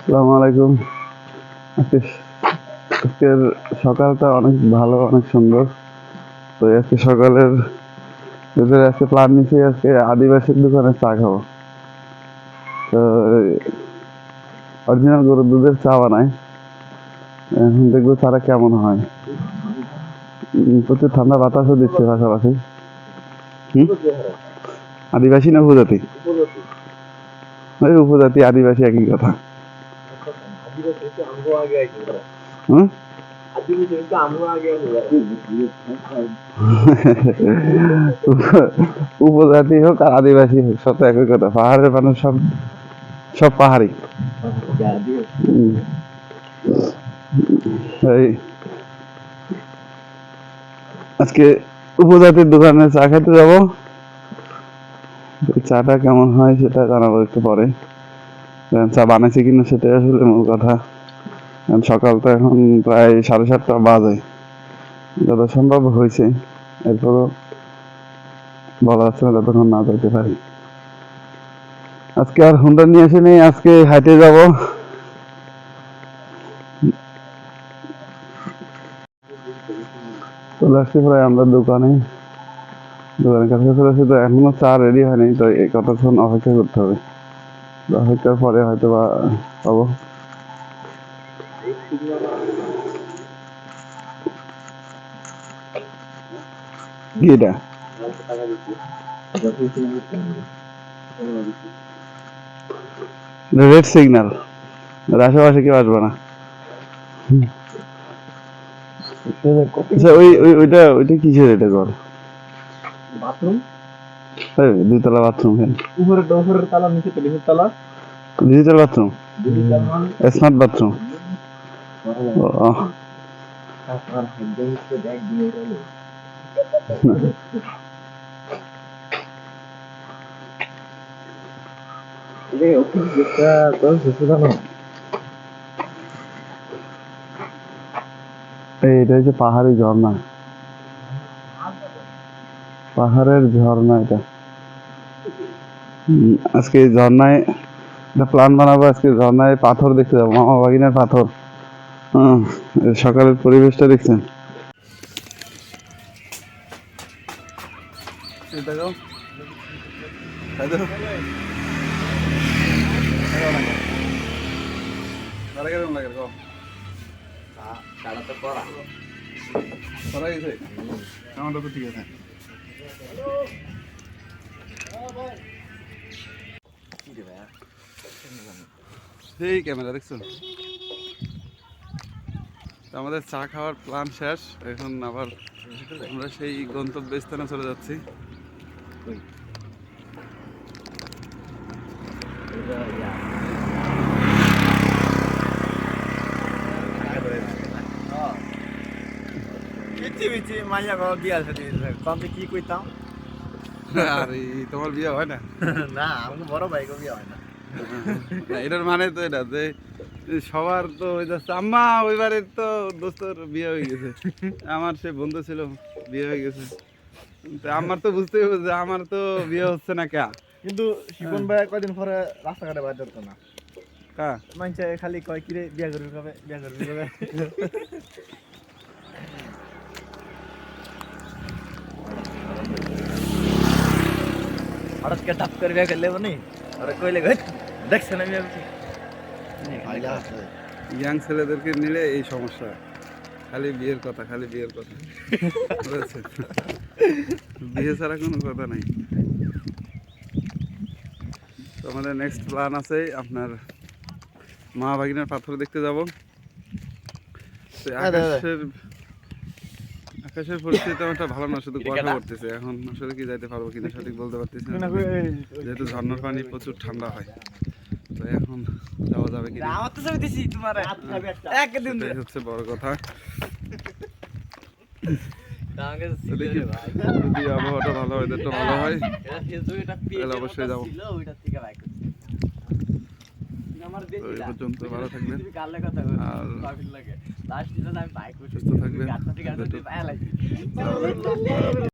আসসালামু আলাইকুম। আজকে আজকের সকালটা অনেক ভালো, অনেক সুন্দর। তো আজকে সকালের ভিতরে আজকে প্ল্যান নিচ্ছি, আজকে আদিবাসীর দোকানে চা খাবো। তো অরিজিনাল গরুর দুধের চা বানায়, এখন দেখবো চাটা কেমন হয়। প্রচুর ঠান্ডা বাতাসও দিচ্ছে পাশাপাশি। আদিবাসী না উপজাতি? ওই উপজাতি আদিবাসী একই কথা। হুম? উপজাতি হোক আর আদিবাসী হোক, সব তো একই কথা। পাহাড়ের মানুষ সব সব পাহাড়ি। এই আজকে উপজাতির দোকানে চা খেতে যাবো। চাটা কেমন হয় সেটা জানাবো একটু পরে। চা বানাইছে কিনা সেটাই আসলে মূল কথা। সকাল তো এখন প্রায় 7:30 বাজে, যত সম্ভব হয়েছে। এরপরও বলা যাচ্ছে না যতক্ষণ না যেতে পারি। আজকে আর হুন্ডা নিয়ে আসিনি, আজকে হাইটে যাব। চলে আসছি প্রায় আমরা দোকানের কাছে চলে আসছি। তো এখনো চা রেডি হয়নি, তো এই কতক্ষণ অপেক্ষা করতে হবে। অপেক্ষার পরে হয়তো বা পাবো। কি এটা? রেড সিগন্যাল, আশেপাশে কেউ আসবে না। আচ্ছা, ওইটা ওইটা কিসের এটা ঘর? বাথরুম, দুইতলা বাথরুম? উপরের তালা, নিচে নিচের তালা, ডিজিটাল বাথরুম, ডিজিটাল মানে স্মার্ট বাথরুম। এটা হচ্ছে পাহাড়ি ঝর্ণা, পাহাড়ের ঝর্ণা এটা। আজকে ঝর্ণায় একটা প্ল্যান বানাবো, আজকে ঝর্ণায় পাথর দেখতে যাবো, মামা বাগিনার পাথর। সকালের পরিবেশটা দেখছেন? ঠিক আছে। এই ক্যামেরা দেখছো? আমাদের চা খাওয়ার প্ল্যান শেষ, এখন আবার আমরা সেই গন্তব্যস্থানে চলে যাচ্ছি। কি কইতাম? আরে তোমার বিয়ে হয় না? না, আমাকে বড় ভাই বিয়ে হয় না। এটার মানে তো এটা যে সবার তো হয়ে যাচ্ছে। আম্মা ওইবারে তো দোস্তর বিয়ে হয়ে গেছে, আমার সে বন্ধু ছিল বিয়ে হয়ে গেছে। আমার তো বুঝতেই হবে যে আমার তো বিয়ে হচ্ছে না। কে কিন্তু শিপন ভাই কয়দিন পরে রাস্তাঘাটে বাইর করতো না। কা মানুষে খালি কয় কিরে বিয়া করবি কবে, বিয়া করবি কবে। হঠাৎ করে টাপ করে বিয়া করলে বনি ওরা কইলে দেখছেন আমি ইয়াং ছেলেদেরকে নিলে এই সমস্যা, খালি বিয়ের কথা, খালি বিয়ের কথা। বুঝেছেন? বিয়ে ছাড়া কোনো কথা নাই। তো আমাদের নেক্সট প্ল্যান আছে আপনার মা ভাগিনার পাথর দেখতে যাব। তো আকাশের পরিস্থিতি তেমনটা ভালো না, শুধু কুয়াশা পড়তেছে। এখন আসলে কি যাইতে পারবো কিনা সঠিক বলতে পারতেছি না, যেহেতু ঝর্ণার পানি প্রচুর ঠান্ডা হয়। তো এখন যাওয়া যাবে কিনা সেটাই হচ্ছে বড় কথা। যদি আবহাওয়াটা ভালো হয়, ওয়েদারটা ভালো হয়, তাহলে অবশ্যই যাবো। এই পর্যন্ত ভালো থাকবেন আর সুস্থ থাকবেন।